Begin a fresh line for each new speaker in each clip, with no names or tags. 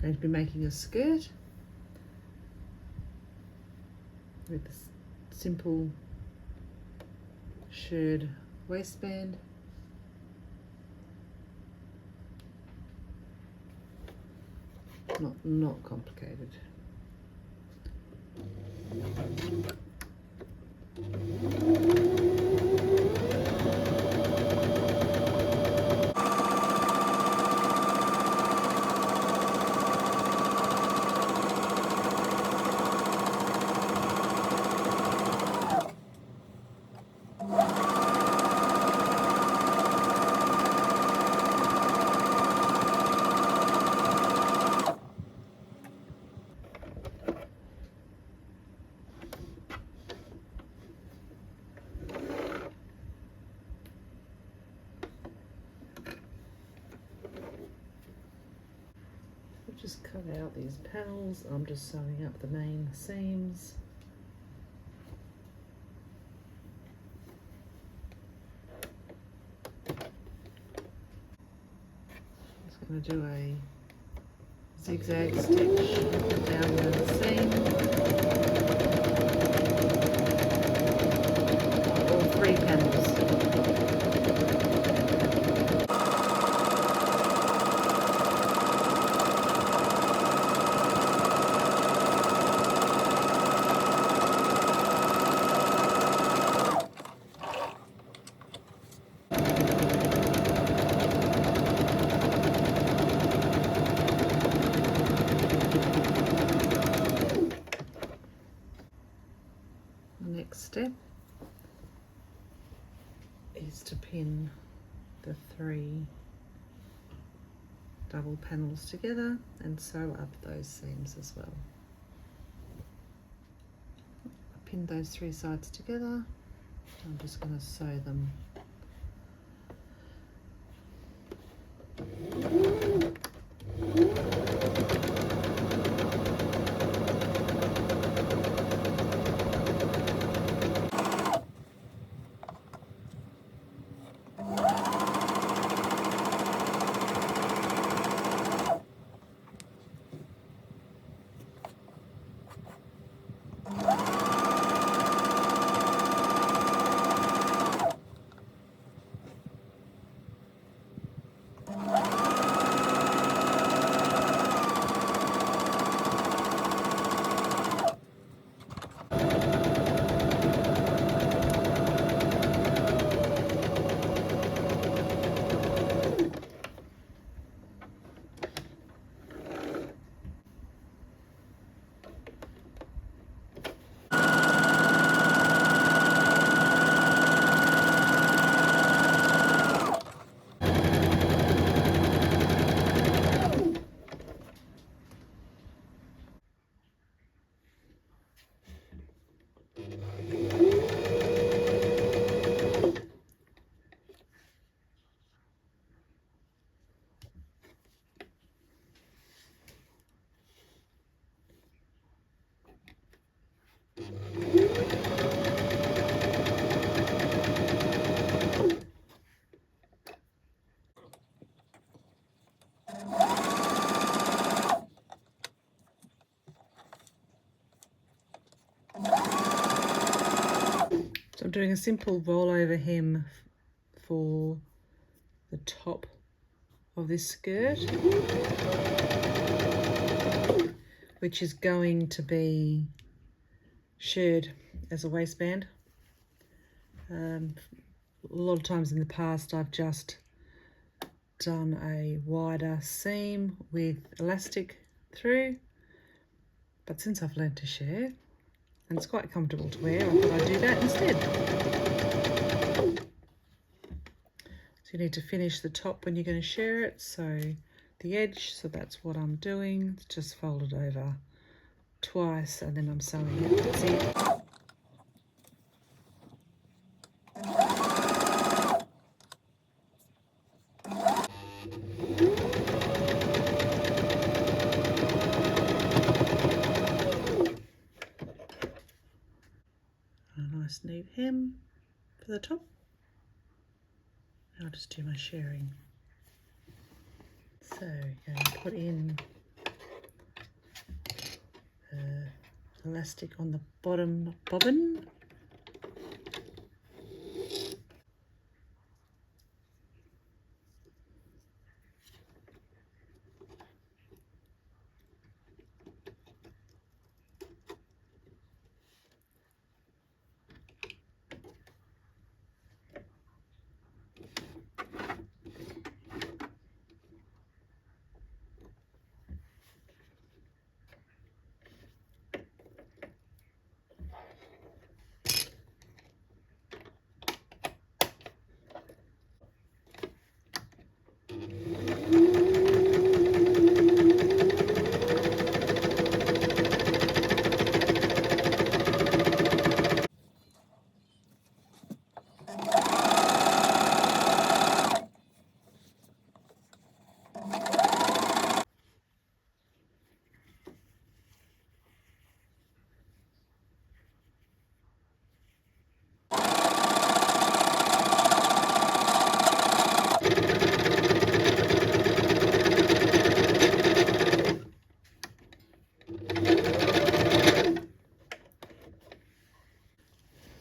Going to be making a skirt with a simple shirred waistband. Not complicated. Just cut out these panels. I'm just sewing up the main seams. Just going to do a zigzag stitch down the seam. All 3 panels. Next step is to pin the 3 double panels together and sew up those seams as well. I pinned those 3 sides together. I'm just going to sew them. So I'm doing a simple roll over hem for the top of this skirt, which is going to be shirred as a waistband. A lot of times in the past I've just done a wider seam with elastic through, but since I've learned to share and it's quite comfortable to wear, I thought I'd do that instead. So you need to finish the top when you're going to share it, so the edge, so that's what I'm doing. It's just fold it over twice and then I'm sewing it. That's it. A nice neat hem for the top. I'll just do my sharing. So going to put in elastic on the bottom bobbin.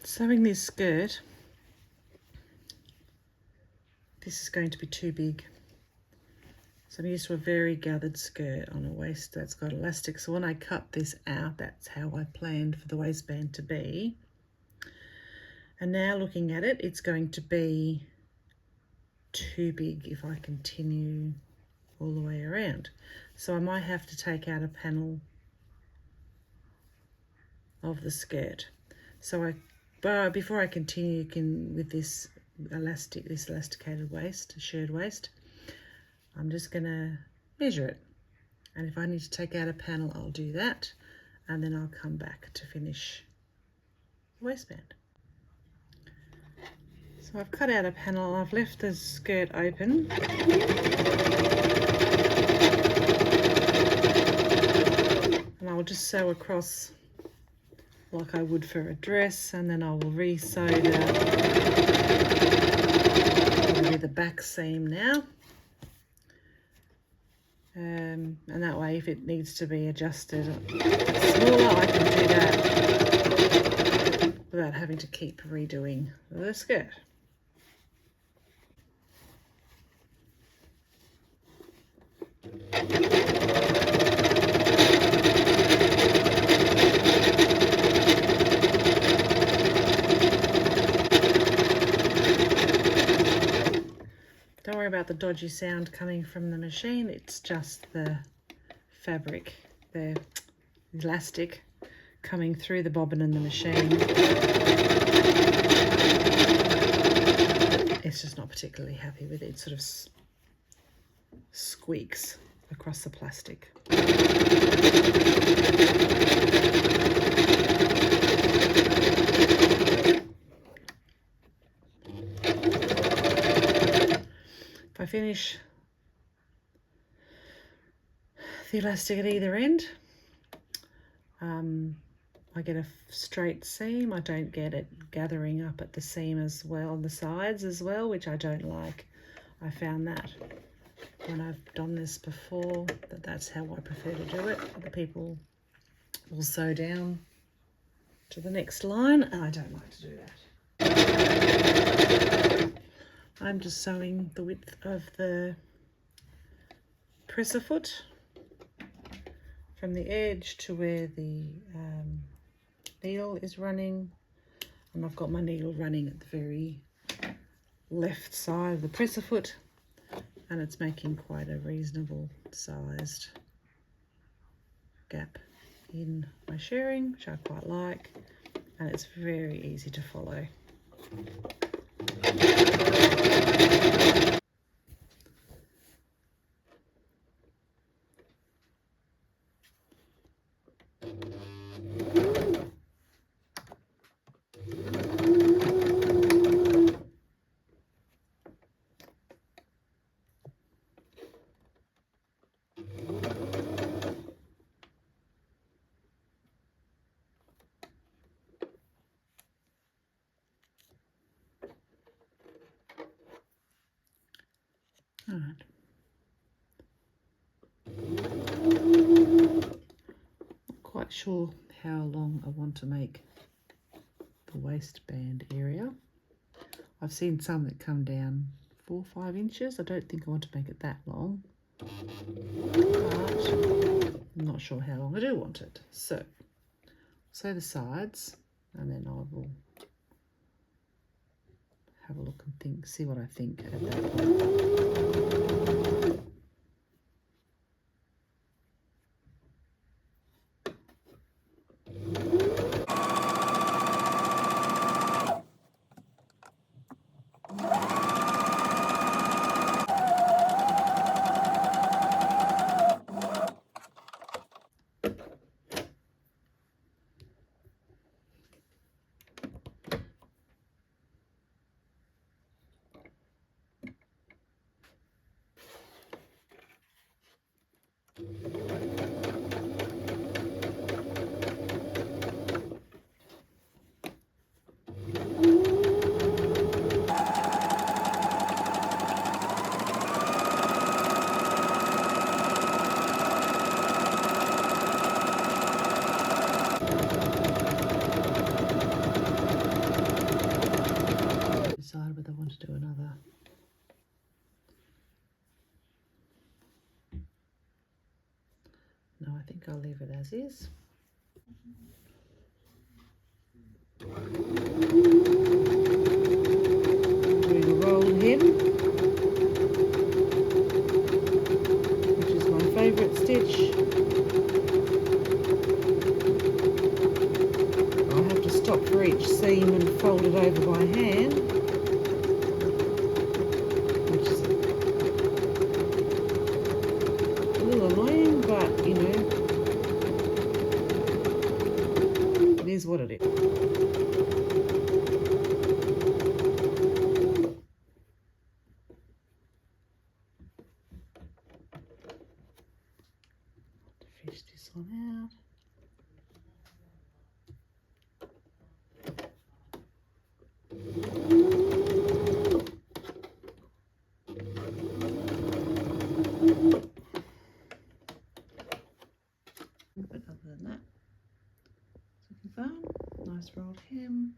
Sewing this skirt, this is going to be too big. So I'm used to a very gathered skirt on a waist that's got elastic. So when I cut this out, that's how I planned for the waistband to be. And now looking at it, it's going to be too big if I continue all the way around. So I might have to take out a panel of the skirt. So before I continue with this elasticated waist, shirred waist, I'm just gonna measure it. And if I need to take out a panel, I'll do that. And then I'll come back to finish the waistband. So I've cut out a panel, I've left the skirt open. And I'll just sew across like I would for a dress, and then I will re-sew the back seam now. And that way, if it needs to be adjusted smaller, I can do that without having to keep redoing the skirt. Don't worry about the dodgy sound coming from the machine, it's just the fabric, the elastic coming through the bobbin and the machine. It's just not particularly happy with it, it sort of squeaks across the plastic. If I finish the elastic at either end, I get a straight seam. I don't get it gathering up at the seam as well, on the sides as well, which I don't like. I found that when I've done this before, that's how I prefer to do it. Other people will sew down to the next line, and I don't like to do that. I'm just sewing the width of the presser foot from the edge to where the needle is running, and I've got my needle running at the very left side of the presser foot, and it's making quite a reasonable sized gap in my shirring, which I quite like, and it's very easy to follow. All right. Not quite sure how long I want to make the waistband area. I've seen some that come down 4 or 5 inches. I don't think I want to make it that long, but I'm not sure how long I do want it. So sew the sides, and then I will have a look and think, see what I think at that point. Decide whether I want to do another. No, I think I'll leave it as is. Doing a rolled hem, which is my favourite stitch. I have to stop for each seam and fold it over by hand, which is a little annoying, but you know, it is what it is. Fish this one out. But other than that, it's looking fine. Nice rolled hem.